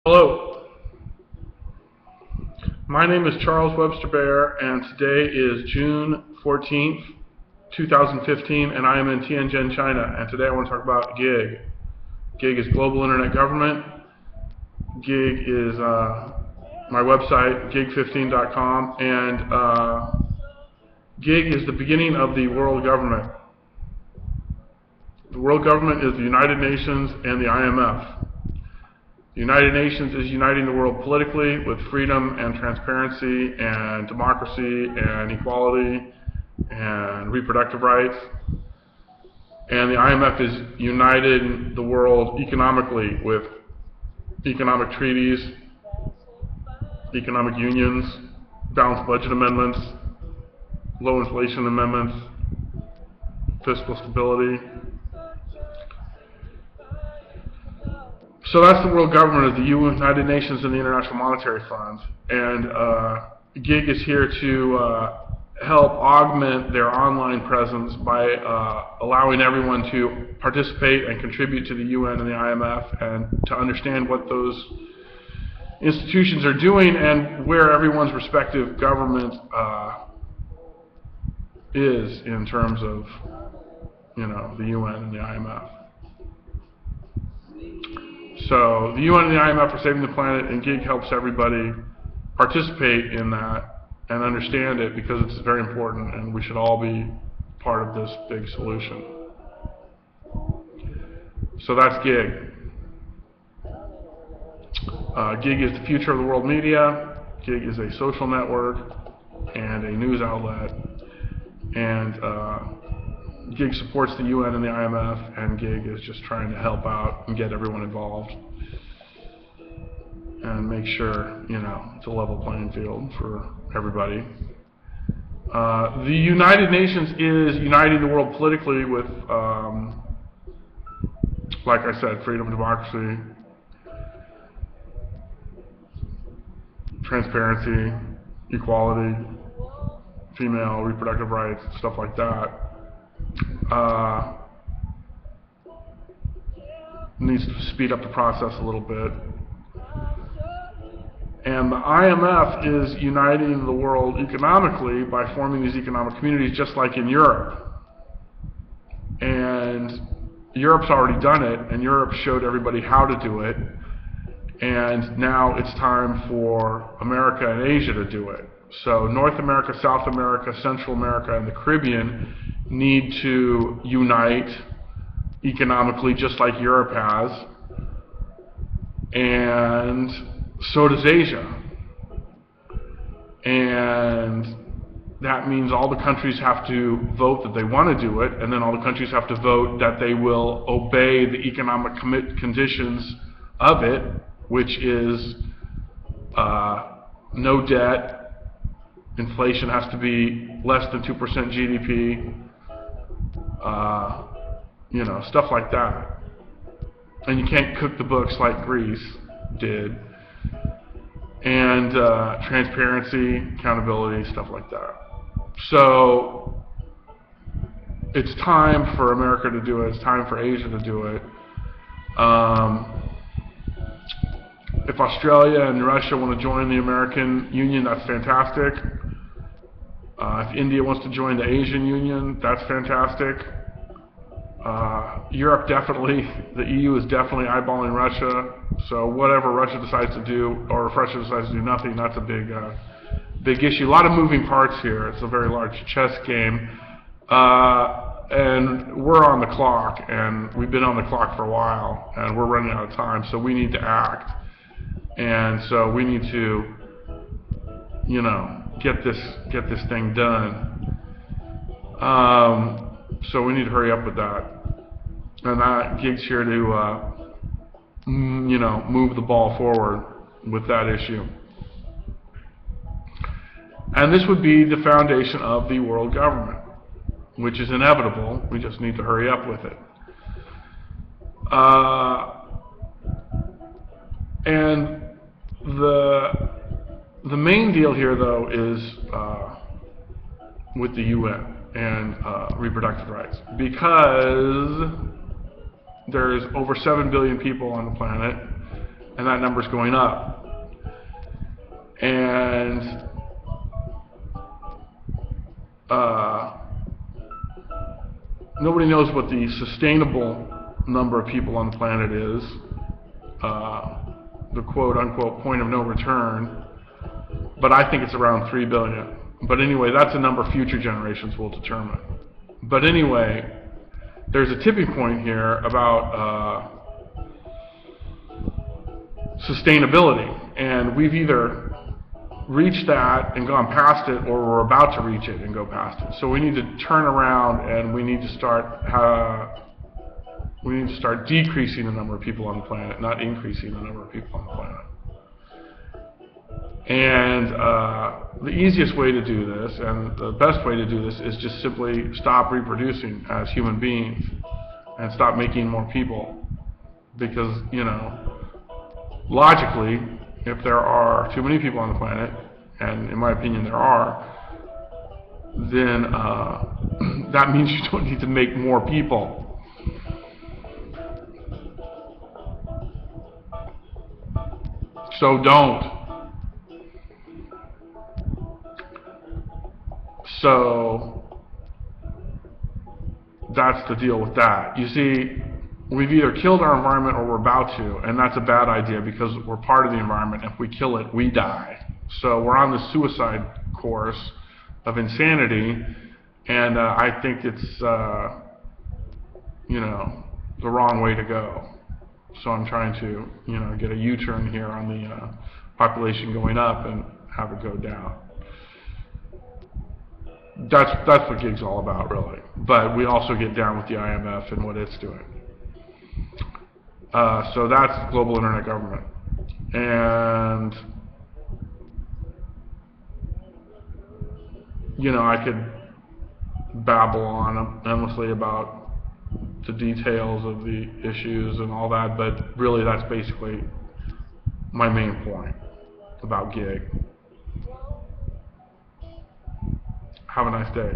Hello, my name is Charles Webster Baer, and today is June 14th, 2015, and I am in Tianjin, China. And today I want to talk about GIG. GIG is Global Internet Government. GIG is my website, gig15.com, and GIG is the beginning of the world government. The world government is the United Nations and the IMF. The United Nations is uniting the world politically with freedom and transparency and democracy and equality and reproductive rights. And the IMF is uniting the world economically with economic treaties, economic unions, balanced budget amendments, low inflation amendments, fiscal stability. So that's the world government of the United Nations and the International Monetary Fund. And GIG is here to help augment their online presence by allowing everyone to participate and contribute to the UN and the IMF and to understand what those institutions are doing and where everyone's respective government is in terms of, the UN and the IMF. So the UN and the IMF are saving the planet, and GIG helps everybody participate in that and understand it because it's very important, and we should all be part of this big solution. So that's GIG. GIG is the future of the world media. GIG is a social network and a news outlet, and GIG supports the UN and the IMF, and GIG is just trying to help out and get everyone involved and make sure, it's a level playing field for everybody. The United Nations is uniting the world politically with, like I said, freedom, democracy, transparency, equality, female reproductive rights, stuff like that. Needs to speed up the process a little bit. And the IMF is uniting the world economically by forming these economic communities just like in Europe. And Europe's already done it, and Europe showed everybody how to do it. And now it's time for America and Asia to do it. So North America, South America, Central America, and the Caribbean need to unite economically just like Europe has, and so does Asia. And that means all the countries have to vote that they want to do it, and then all the countries have to vote that they will obey the economic conditions of it, which is no debt, inflation has to be less than 2% GDP, stuff like that. And you can't cook the books like Greece did. And transparency, accountability, stuff like that. So it's time for America to do it. It's time for Asia to do it. If Australia and Russia want to join the American Union, that's fantastic. If India wants to join the Asian Union, that's fantastic. Europe definitely, the EU is definitely eyeballing Russia. So whatever Russia decides to do, or if Russia decides to do nothing, that's a big issue. A lot of moving parts here. It's a very large chess game. And we're on the clock, and we've been on the clock for a while, and we're running out of time, so we need to act. And so we need to, get this thing done. So we need to hurry up with that. And that GIG's here to, move the ball forward with that issue. And this would be the foundation of the world government, which is inevitable. We just need to hurry up with it. And the main deal here, though, is with the UN and reproductive rights, because there's over 7 billion people on the planet, and that number's going up. And nobody knows what the sustainable number of people on the planet is, the quote-unquote point of no return, but I think it's around 3 billion. But anyway, that's a number future generations will determine. But anyway, there's a tipping point here about sustainability, and we've either reached that and gone past it, or we're about to reach it and go past it. So we need to turn around, and we need to start decreasing the number of people on the planet, not increasing the number of people on the planet. And the easiest way to do this, and the best way to do this, is just simply stop reproducing as human beings and stop making more people. Because, you know, logically, if there are too many people on the planet, and in my opinion there are, then that means you don't need to make more people. So don't. So that's the deal with that. You see, we've either killed our environment or we're about to, and that's a bad idea because we're part of the environment. If we kill it, we die. So we're on the suicide course of insanity, and I think it's, you know, the wrong way to go. So I'm trying to, you know, get a U-turn here on the population going up and have it go down. That's what GIG's all about, really. But we also get down with the IMF and what it's doing. So that's global internet government. And, you know, I could babble on endlessly about the details of the issues and all that, but really that's basically my main point about GIG. Have a nice day.